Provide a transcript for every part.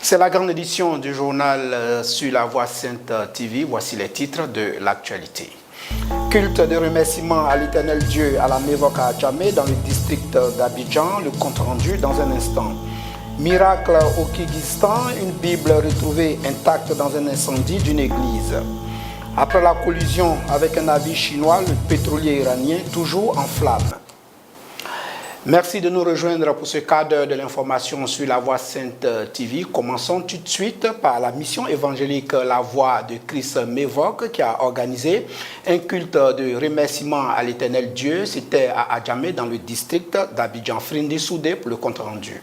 C'est la grande édition du journal sur la Voix Sainte TV. Voici les titres de l'actualité. Culte de remerciement à l'Éternel Dieu à la Mévoc à Adjamé dans le district d'Abidjan. Le compte rendu dans un instant. Miracle au Kyrgyzstan, une Bible retrouvée intacte dans un incendie d'une église. Après la collision avec un navire chinois, le pétrolier iranien toujours en flammes. Merci de nous rejoindre pour ce cadre de l'information sur la Voix Sainte TV. Commençons tout de suite par la mission évangélique La Voix de Christ Mévoc qui a organisé un culte de remerciement à l'Éternel Dieu. C'était à Adjamé dans le district d'Abidjan. Frindi Soudé pour le compte rendu.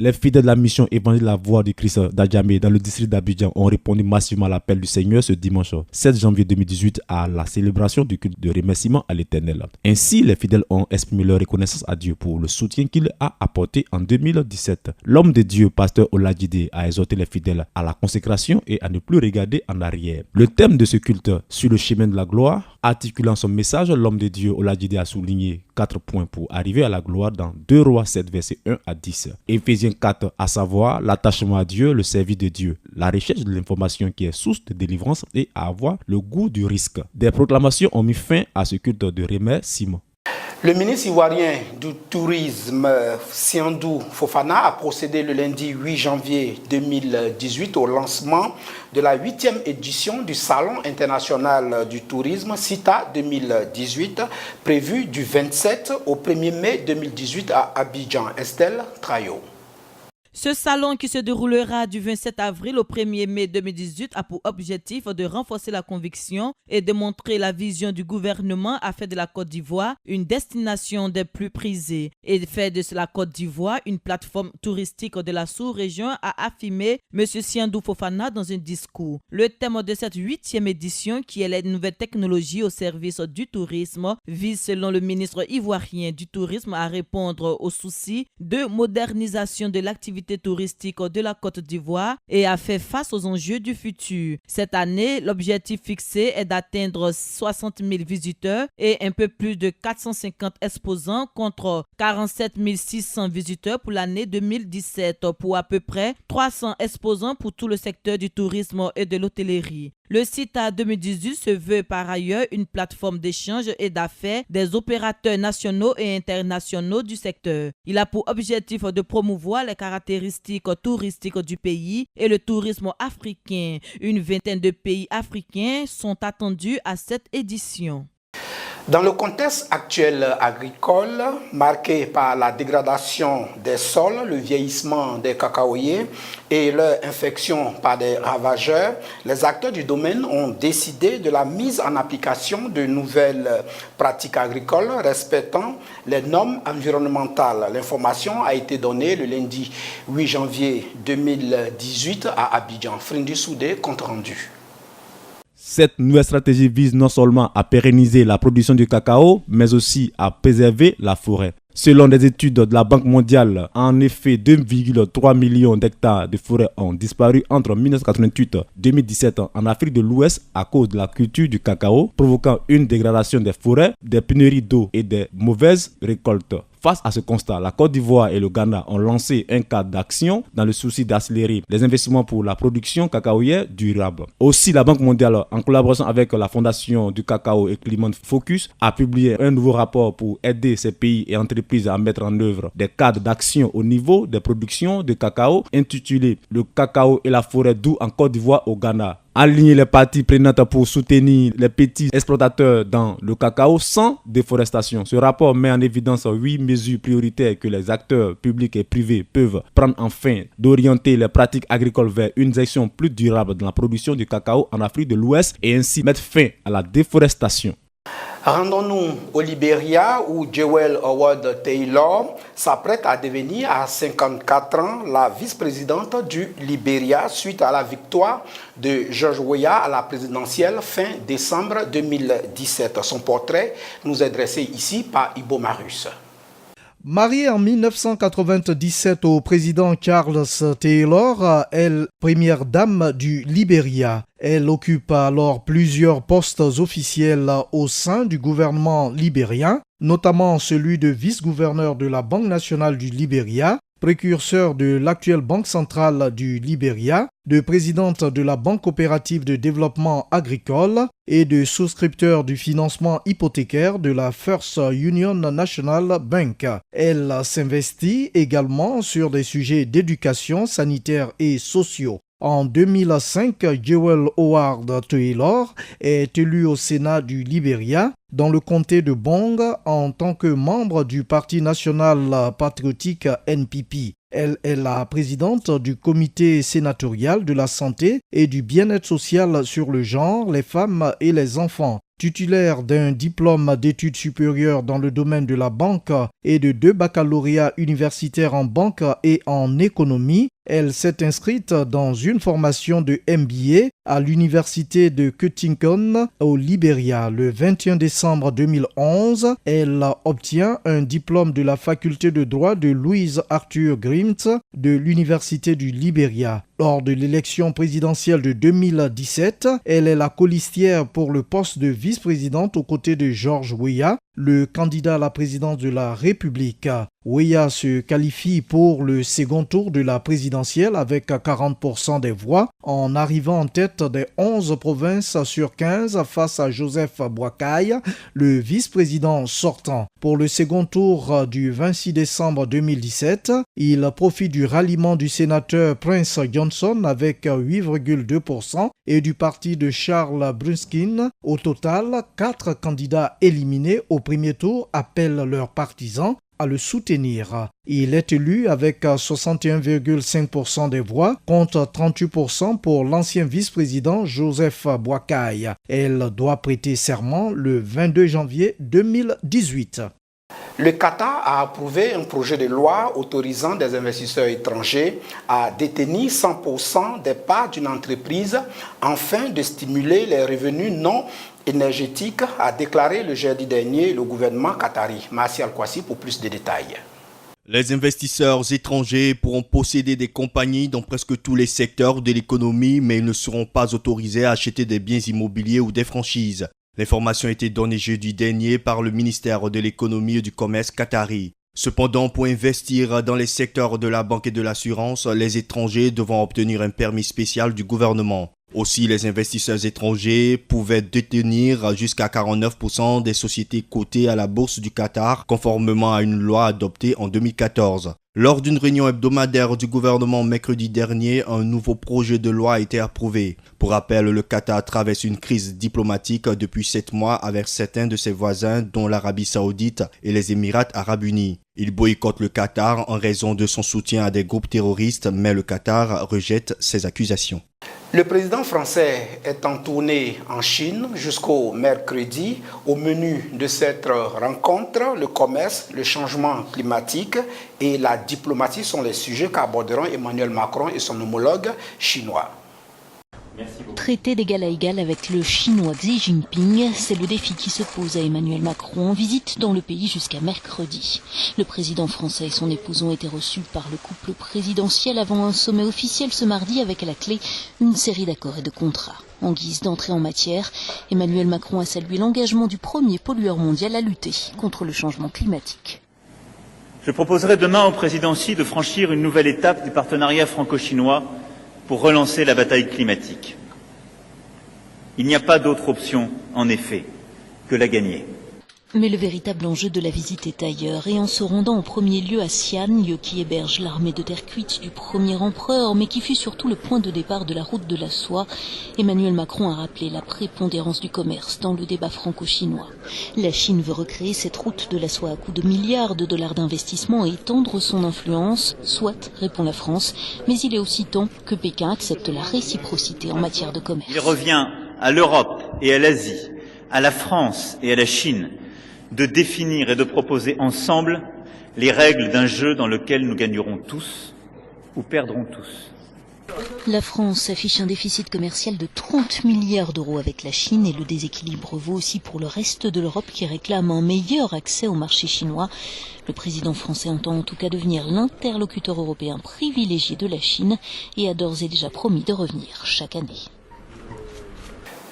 Les fidèles de la mission évangélique La Voix du Christ d'Adjamé dans le district d'Abidjan ont répondu massivement à l'appel du Seigneur ce dimanche 7 janvier 2018 à la célébration du culte de remerciement à l'Éternel. Ainsi, les fidèles ont exprimé leur reconnaissance à Dieu pour le soutien qu'il a apporté en 2017. L'homme de Dieu, pasteur Oladjide, a exhorté les fidèles à la consécration et à ne plus regarder en arrière. Le thème de ce culte, sur le chemin de la gloire, articulant son message, l'homme de Dieu Oladjide a souligné 4 points pour arriver à la gloire dans 2 Rois 7, versets 1 à 10. Éphésiens 4, à savoir l'attachement à Dieu, le service de Dieu, la recherche de l'information qui est source de délivrance et à avoir le goût du risque. Des proclamations ont mis fin à ce culte de remerciement. Le ministre ivoirien du Tourisme, Siandou Fofana, a procédé le lundi 8 janvier 2018 au lancement de la 8e édition du Salon international du tourisme CITA 2018, prévu du 27 au 1er mai 2018 à Abidjan. Estelle Trayo. Ce salon qui se déroulera du 27 avril au 1er mai 2018 a pour objectif de renforcer la conviction et de montrer la vision du gouvernement à faire de la Côte d'Ivoire une destination des plus prisées et de faire de la Côte d'Ivoire une plateforme touristique de la sous-région, a affirmé M. Siandou Fofana dans un discours. Le thème de cette 8e édition, qui est les nouvelles technologies au service du tourisme, vise selon le ministre ivoirien du tourisme à répondre aux soucis de modernisation de l'activité touristique de la Côte d'Ivoire et à faire face aux enjeux du futur. Cette année, l'objectif fixé est d'atteindre 60 000 visiteurs et un peu plus de 450 exposants contre 47 600 visiteurs pour l'année 2017 pour à peu près 300 exposants pour tout le secteur du tourisme et de l'hôtellerie. Le CITA 2018 se veut par ailleurs une plateforme d'échange et d'affaires des opérateurs nationaux et internationaux du secteur. Il a pour objectif de promouvoir les caractéristiques touristiques du pays et le tourisme africain. Une vingtaine de pays africains sont attendus à cette édition. Dans le contexte actuel agricole, marqué par la dégradation des sols, le vieillissement des cacaoyers et leur infection par des ravageurs, les acteurs du domaine ont décidé de la mise en application de nouvelles pratiques agricoles respectant les normes environnementales. L'information a été donnée le lundi 8 janvier 2018 à Abidjan. Frindi Soudé, compte rendu. Cette nouvelle stratégie vise non seulement à pérenniser la production du cacao, mais aussi à préserver la forêt. Selon des études de la Banque mondiale, en effet, 2,3 millions d'hectares de forêts ont disparu entre 1988 et 2017 en Afrique de l'Ouest à cause de la culture du cacao, provoquant une dégradation des forêts, des pénuries d'eau et des mauvaises récoltes. Face à ce constat, la Côte d'Ivoire et le Ghana ont lancé un cadre d'action dans le souci d'accélérer les investissements pour la production cacaoyère durable. Aussi, la Banque mondiale, en collaboration avec la Fondation du cacao et Climate Focus, a publié un nouveau rapport pour aider ces pays et entreprises à mettre en œuvre des cadres d'action au niveau des productions de cacao, intitulé « Le cacao et la forêt doux en Côte d'Ivoire au Ghana ». Aligner les parties prenantes pour soutenir les petits exploitateurs dans le cacao sans déforestation. Ce rapport met en évidence 8 mesures prioritaires que les acteurs publics et privés peuvent prendre afin d'orienter les pratiques agricoles vers une gestion plus durable dans la production du cacao en Afrique de l'Ouest et ainsi mettre fin à la déforestation. Rendons-nous au Libéria où Jewel Howard Taylor s'apprête à devenir à 54 ans la vice-présidente du Libéria suite à la victoire de George Weah à la présidentielle fin décembre 2017. Son portrait nous est dressé ici par Ibo Marus. Mariée en 1997 au président Charles Taylor, elle première dame du Libéria. Elle occupe alors plusieurs postes officiels au sein du gouvernement libérien, notamment celui de vice-gouverneur de la Banque nationale du Libéria, précurseur de l'actuelle Banque centrale du Libéria, de présidente de la Banque coopérative de développement agricole et de souscripteur du financement hypothécaire de la First Union National Bank. Elle s'investit également sur des sujets d'éducation, sanitaire et sociaux. En 2005, Jewel Howard Taylor est élue au Sénat du Libéria dans le comté de Bong en tant que membre du Parti national patriotique NPP. Elle est la présidente du comité sénatorial de la santé et du bien-être social sur le genre, les femmes et les enfants. Titulaire d'un diplôme d'études supérieures dans le domaine de la banque et de 2 baccalauréats universitaires en banque et en économie, elle s'est inscrite dans une formation de MBA à l'université de Cuttington au Libéria. Le 21 décembre 2011, elle obtient un diplôme de la faculté de droit de Louise Arthur Grimt de l'université du Libéria. Lors de l'élection présidentielle de 2017, elle est la colistière pour le poste de vice-présidente aux côtés de George Weah, le candidat à la présidence de la République. Weah se qualifie pour le second tour de la présidentielle avec 40% des voix, en arrivant en tête des 11 provinces sur 15 face à Joseph Boakai, le vice-président sortant. Pour le second tour du 26 décembre 2017, il profite du ralliement du sénateur Prince Johnson avec 8,2% et du parti de Charles Bruskin. Au total, 4 candidats éliminés au premier tour appellent leurs partisans à le soutenir. Il est élu avec 61,5% des voix contre 38% pour l'ancien vice-président Joseph Boakai. Elle doit prêter serment le 22 janvier 2018. Le Qatar a approuvé un projet de loi autorisant des investisseurs étrangers à détenir 100% des parts d'une entreprise afin de stimuler les revenus non énergétiques, a déclaré le jeudi dernier le gouvernement qatari. Martial Kwasi pour plus de détails. Les investisseurs étrangers pourront posséder des compagnies dans presque tous les secteurs de l'économie, mais ils ne seront pas autorisés à acheter des biens immobiliers ou des franchises. L'information a été donnée jeudi dernier par le ministère de l'économie et du commerce qatari. Cependant, pour investir dans les secteurs de la banque et de l'assurance, les étrangers devront obtenir un permis spécial du gouvernement. Aussi, les investisseurs étrangers pouvaient détenir jusqu'à 49% des sociétés cotées à la bourse du Qatar, conformément à une loi adoptée en 2014. Lors d'une réunion hebdomadaire du gouvernement mercredi dernier, un nouveau projet de loi a été approuvé. Pour rappel, le Qatar traverse une crise diplomatique depuis 7 mois avec certains de ses voisins, dont l'Arabie Saoudite et les Émirats Arabes Unis. Il boycotte le Qatar en raison de son soutien à des groupes terroristes, mais le Qatar rejette ces accusations. Le président français est en tournée en Chine jusqu'au mercredi. Au menu de cette rencontre, le commerce, le changement climatique et la diplomatie sont les sujets qu'aborderont Emmanuel Macron et son homologue chinois. Traiter d'égal à égal avec le chinois Xi Jinping, c'est le défi qui se pose à Emmanuel Macron en visite dans le pays jusqu'à mercredi. Le président français et son épouse ont été reçus par le couple présidentiel avant un sommet officiel ce mardi avec à la clé une série d'accords et de contrats. En guise d'entrée en matière, Emmanuel Macron a salué l'engagement du premier pollueur mondial à lutter contre le changement climatique. Je proposerai demain au président Xi de franchir une nouvelle étape du partenariat franco-chinois pour relancer la bataille climatique. Il n'y a pas d'autre option, en effet, que la gagner. Mais le véritable enjeu de la visite est ailleurs, et en se rendant en premier lieu à Xi'an, lieu qui héberge l'armée de terre cuite du premier empereur, mais qui fut surtout le point de départ de la route de la soie, Emmanuel Macron a rappelé la prépondérance du commerce dans le débat franco-chinois. La Chine veut recréer cette route de la soie à coût de milliards de dollars d'investissement et étendre son influence, soit, répond la France, mais il est aussi temps que Pékin accepte la réciprocité en matière de commerce. Il revient à l'Europe et à l'Asie, à la France et à la Chine, de définir et de proposer ensemble les règles d'un jeu dans lequel nous gagnerons tous ou perdrons tous. La France affiche un déficit commercial de 30 milliards d'euros avec la Chine et le déséquilibre vaut aussi pour le reste de l'Europe qui réclame un meilleur accès au marché chinois. Le président français entend en tout cas devenir l'interlocuteur européen privilégié de la Chine et a d'ores et déjà promis de revenir chaque année.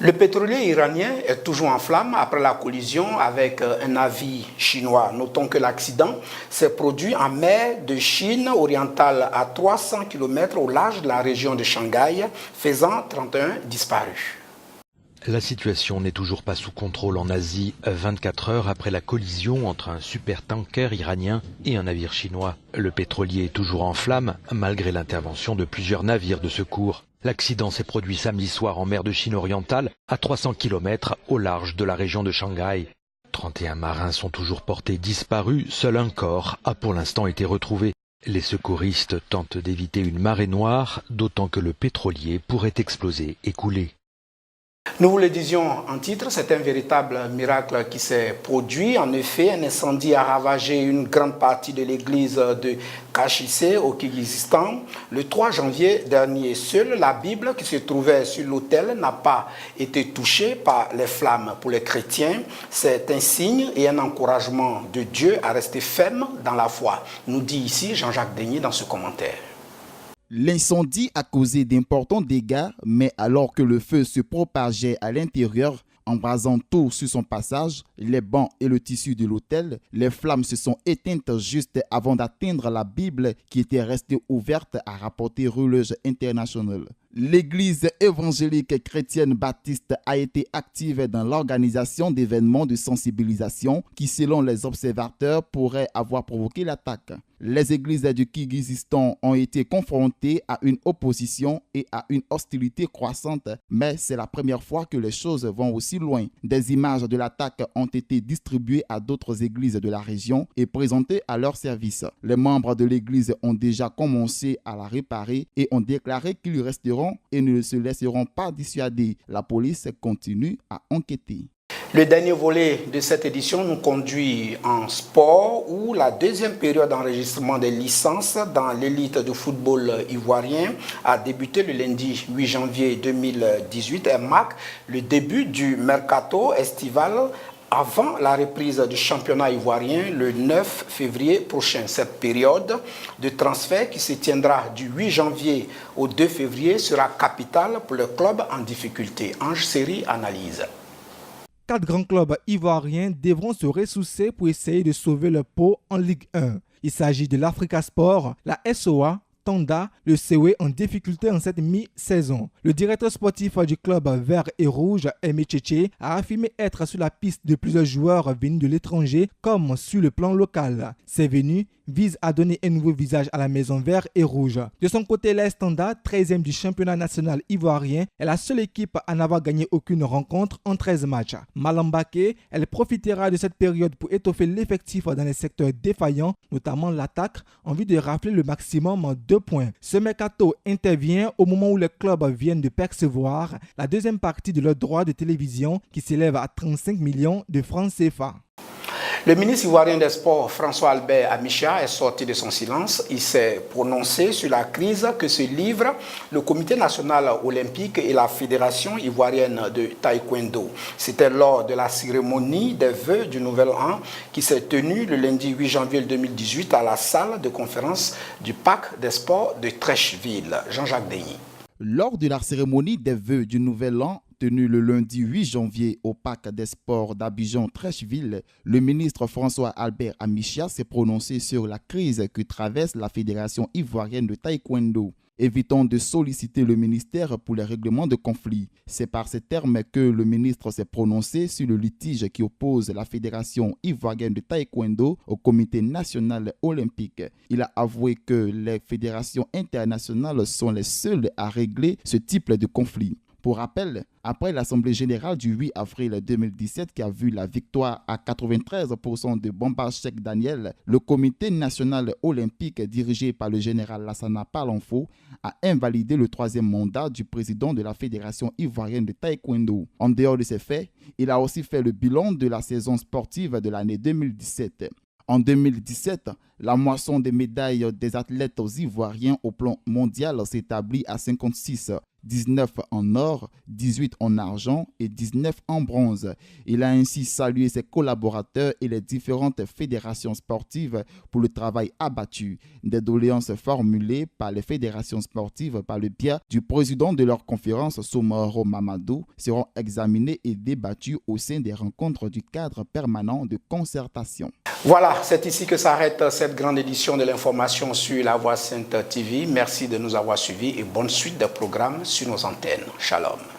Le pétrolier iranien est toujours en flammes après la collision avec un navire chinois. Notons que l'accident s'est produit en mer de Chine orientale à 300 km au large de la région de Shanghai, faisant 31 disparus. La situation n'est toujours pas sous contrôle en Asie, 24 heures après la collision entre un supertanker iranien et un navire chinois. Le pétrolier est toujours en flammes, malgré l'intervention de plusieurs navires de secours. L'accident s'est produit samedi soir en mer de Chine orientale, à 300 km au large de la région de Shanghai. 31 marins sont toujours portés disparus, seul un corps a pour l'instant été retrouvé. Les secouristes tentent d'éviter une marée noire, d'autant que le pétrolier pourrait exploser et couler. Nous vous le disions en titre, c'est un véritable miracle qui s'est produit. En effet, un incendie a ravagé une grande partie de l'église de Kashissé au Kirghizistan. Le 3 janvier dernier, seule la Bible qui se trouvait sur l'autel n'a pas été touchée par les flammes. Pour les chrétiens, c'est un signe et un encouragement de Dieu à rester ferme dans la foi, nous dit ici Jean-Jacques Denis dans ce commentaire. L'incendie a causé d'importants dégâts, mais alors que le feu se propageait à l'intérieur, embrasant tout sur son passage, les bancs et le tissu de l'autel, les flammes se sont éteintes juste avant d'atteindre la Bible qui était restée ouverte, a rapporté Religieuse International. L'église évangélique chrétienne baptiste a été active dans l'organisation d'événements de sensibilisation qui, selon les observateurs, pourraient avoir provoqué l'attaque. Les églises du Kirghizistan ont été confrontées à une opposition et à une hostilité croissante, mais c'est la première fois que les choses vont aussi loin. Des images de l'attaque ont été distribuées à d'autres églises de la région et présentées à leur service. Les membres de l'église ont déjà commencé à la réparer et ont déclaré qu'ils resteront et ne se laisseront pas dissuader. La police continue à enquêter. Le dernier volet de cette édition nous conduit en sport où la deuxième période d'enregistrement des licences dans l'élite du football ivoirien a débuté le lundi 8 janvier 2018 et marque le début du mercato estival avant la reprise du championnat ivoirien le 9 février prochain. Cette période de transfert qui se tiendra du 8 janvier au 2 février sera capitale pour le club en difficulté. Ange Série analyse. 4 grands clubs ivoiriens devront se ressourcer pour essayer de sauver leur peau en Ligue 1. Il s'agit de l'Africa Sport, la SOA, Tanda, le COE en difficulté en cette mi-saison. Le directeur sportif du club vert et rouge, Aimé Tchétché, a affirmé être sur la piste de plusieurs joueurs venus de l'étranger comme sur le plan local. Ces venus visent à donner un nouveau visage à la maison vert et rouge. De son côté, l'AS Tanda, 13e du championnat national ivoirien, est la seule équipe à n'avoir gagné aucune rencontre en 13 matchs. Malambake, elle profitera de cette période pour étoffer l'effectif dans les secteurs défaillants, notamment l'attaque, en vue de rafler le maximum 2 points. Ce mercato intervient au moment où les clubs viennent de percevoir la deuxième partie de leurs droits de télévision qui s'élève à 35 millions de francs CFA. Le ministre ivoirien des Sports, François Albert Amicha, est sorti de son silence. Il s'est prononcé sur la crise que se livrent le Comité national olympique et la Fédération ivoirienne de taekwondo. C'était lors de la cérémonie des vœux du Nouvel An qui s'est tenue le lundi 8 janvier 2018 à la salle de conférence du Parc des Sports de Trècheville. Jean-Jacques Denis. Lors de la cérémonie des vœux du Nouvel An, tenue le lundi 8 janvier au Parc des Sports d'Abidjan-Trècheville, le ministre François Albert Amicha s'est prononcé sur la crise que traverse la Fédération ivoirienne de taekwondo, évitant de solliciter le ministère pour les règlements de conflits. C'est par ces termes que le ministre s'est prononcé sur le litige qui oppose la Fédération ivoirienne de taekwondo au Comité national olympique. Il a avoué que les fédérations internationales sont les seules à régler ce type de conflit. Pour rappel, après l'Assemblée générale du 8 avril 2017 qui a vu la victoire à 93% de Bamba Cheikh Daniel, le Comité national olympique dirigé par le général Lassana Palanfo a invalidé le 3e mandat du président de la Fédération ivoirienne de taekwondo. En dehors de ces faits, il a aussi fait le bilan de la saison sportive de l'année 2017. En 2017, la moisson des médailles des athlètes ivoiriens au plan mondial s'établit à 56. 19 en or, 18 en argent et 19 en bronze. Il a ainsi salué ses collaborateurs et les différentes fédérations sportives pour le travail abattu. Des doléances formulées par les fédérations sportives par le biais du président de leur conférence, Somoro Mamadou, seront examinées et débattues au sein des rencontres du cadre permanent de concertation. Voilà, c'est ici que s'arrête cette grande édition de l'information sur La Voix Sainte TV. Merci de nous avoir suivis et bonne suite de programmes sur nos antennes. Shalom.